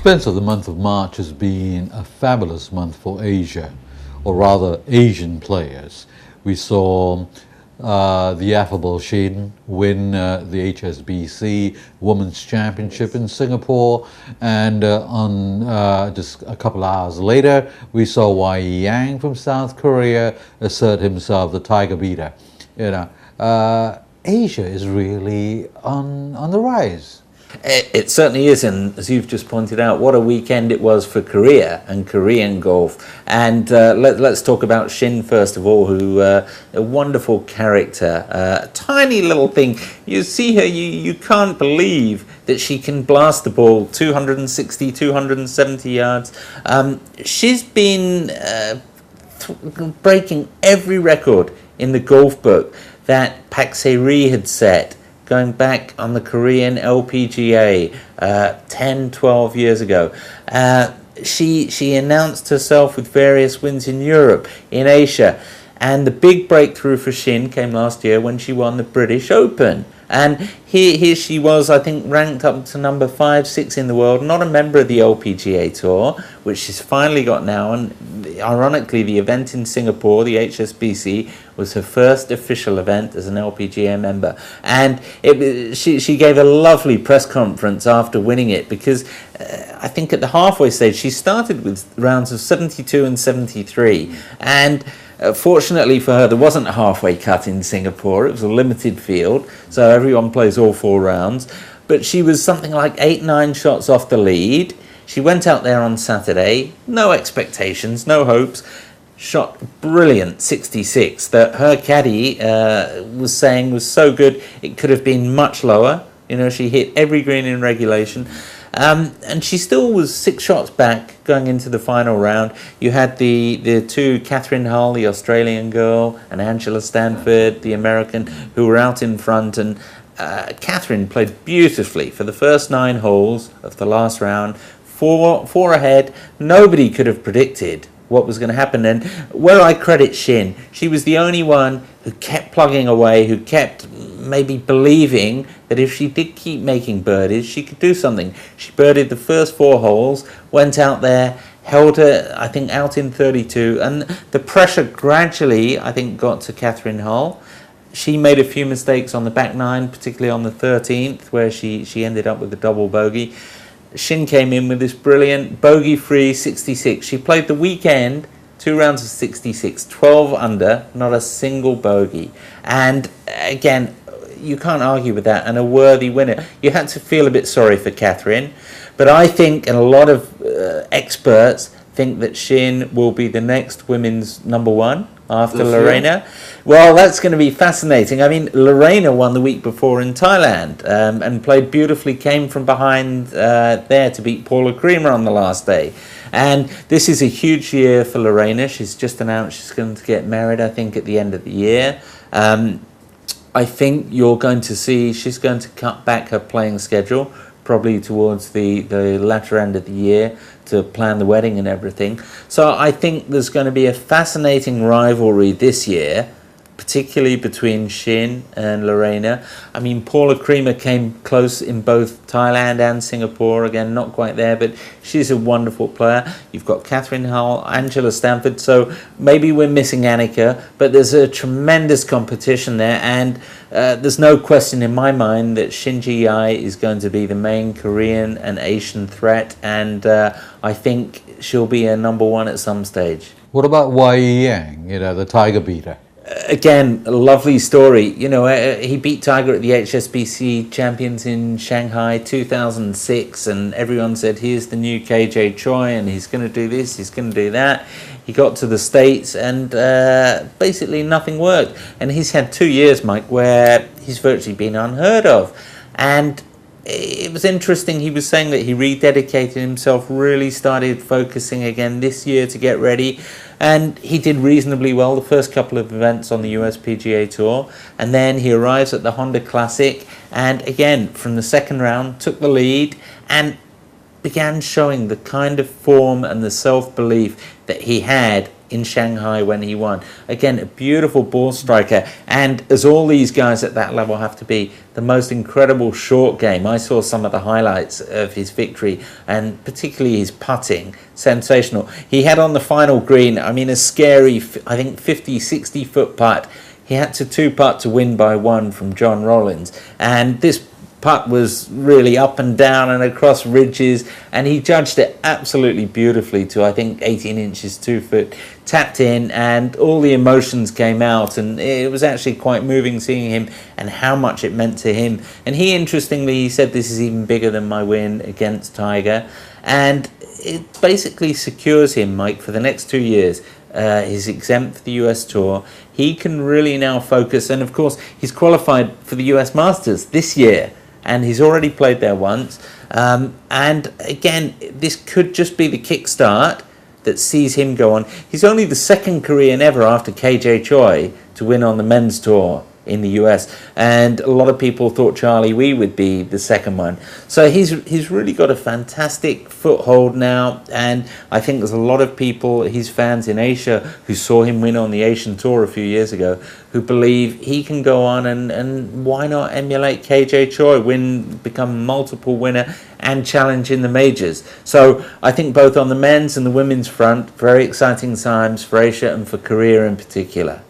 Spencer, the month of March has been a fabulous month for Asia, or rather Asian players. We saw the affable Shin win the HSBC Women's Championship in Singapore, and on just a couple of hours later, we saw Wei Yang from South Korea assert himself the tiger beater. Asia is really on the rise. It certainly is, and as you've just pointed out, what a weekend it was for Korea and Korean golf. And let's talk about Shin first of all, who a wonderful character, a tiny little thing. You see her, you can't believe that she can blast the ball 260, 270 yards. She's been breaking every record in the golf book that Pak Se-ri had set, going back on the Korean LPGA 10, 12 years ago. She announced herself with various wins in Europe, in Asia, and the big breakthrough for Shin came last year when she won the British Open. And here she was, I think, ranked up to number 5, 6 in the world, not a member of the LPGA Tour, which she's finally got now. And ironically, the event in Singapore, the HSBC, was her first official event as an LPGA member. And she gave a lovely press conference after winning it, because I think at the halfway stage, she started with rounds of 72 and 73. And fortunately for her, there wasn't a halfway cut in Singapore. It was a limited field, so everyone plays all 4 rounds. But she was something like 8, 9 shots off the lead. She went out there on Saturday, no expectations, no hopes, shot brilliant 66 that her caddy was saying was so good it could have been much lower. You know, she hit every green in regulation. And she still was 6 shots back going into the final round. You had the two, Catherine Hull, the Australian girl, and Angela Stanford, the American, who were out in front. And Catherine played beautifully for the first 9 holes of the last round, 4 ahead. Nobody could have predicted what was going to happen. And where I credit Shin, she was the only one who kept plugging away, who kept maybe believing that if she did keep making birdies, she could do something. She birdied the first 4 holes, went out there, held her, I think, out in 32, and the pressure gradually, I think, got to Catherine Hull. She made a few mistakes on the back 9, particularly on the 13th, where she ended up with a double bogey. Shin came in with this brilliant bogey-free 66. She played the weekend, 2 rounds of 66, 12 under, not a single bogey. And again, you can't argue with that, and a worthy winner. You had to feel a bit sorry for Catherine, but I think, and a lot of experts think, that Shin will be the next women's number 1 after Lorena. Well, that's going to be fascinating. I mean, Lorena won the week before in Thailand and played beautifully, came from behind there to beat Paula Creamer on the last day. And this is a huge year for Lorena. She's just announced she's going to get married, I think, at the end of the year. I think you're going to see she's going to cut back her playing schedule, probably towards the latter end of the year, to plan the wedding and everything. So I think there's going to be a fascinating rivalry this year, particularly between Shin and Lorena. I mean, Paula Creamer came close in both Thailand and Singapore. Again, not quite there, but she's a wonderful player. You've got Catherine Hull, Angela Stanford, so maybe we're missing Annika, but there's a tremendous competition there, and there's no question in my mind that Shin Ji-ai is going to be the main Korean and Asian threat, and I think she'll be a number 1 at some stage. What about Wei Yang, the tiger beater? Again, a lovely story. You know, he beat Tiger at the HSBC Champions in Shanghai 2006, and everyone said, here's the new KJ Choi, and he's going to do this, he's going to do that. He got to the States, and basically nothing worked. And he's had 2 years, Mike, where he's virtually been unheard of. And it was interesting, he was saying that he rededicated himself, really started focusing again this year to get ready, and he did reasonably well the first couple of events on the USPGA Tour, and then he arrives at the Honda Classic, and again from the second round took the lead and began showing the kind of form and the self-belief that he had in Shanghai when he won. Again, a beautiful ball striker, and as all these guys at that level have to be, the most incredible short game. I saw some of the highlights of his victory, and particularly his putting, sensational. He had on the final green, I mean, a scary, I think 50, 60 foot putt. He had to two putt to win by one from John Rollins, and this putt was really up and down and across ridges, and he judged it absolutely beautifully to, I think, 18 inches 2 foot, tapped in, and all the emotions came out, and it was actually quite moving seeing him and how much it meant to him. And he, interestingly, he said, this is even bigger than my win against Tiger, and it basically secures him, Mike, for the next 2 years. He's exempt for the US Tour. He can really now focus, and of course he's qualified for the US Masters this year, and he's already played there once. And again, this could just be the kickstart that sees him go on. He's only the second Korean ever after KJ Choi to win on the men's tour in the US, and a lot of people thought Charlie Wee would be the second one. So he's really got a fantastic foothold now, and I think there's a lot of people, his fans in Asia, who saw him win on the Asian Tour a few years ago, who believe he can go on and why not emulate KJ Choi, become multiple winner and challenge in the majors. So I think both on the men's and the women's front, very exciting times for Asia and for Korea in particular.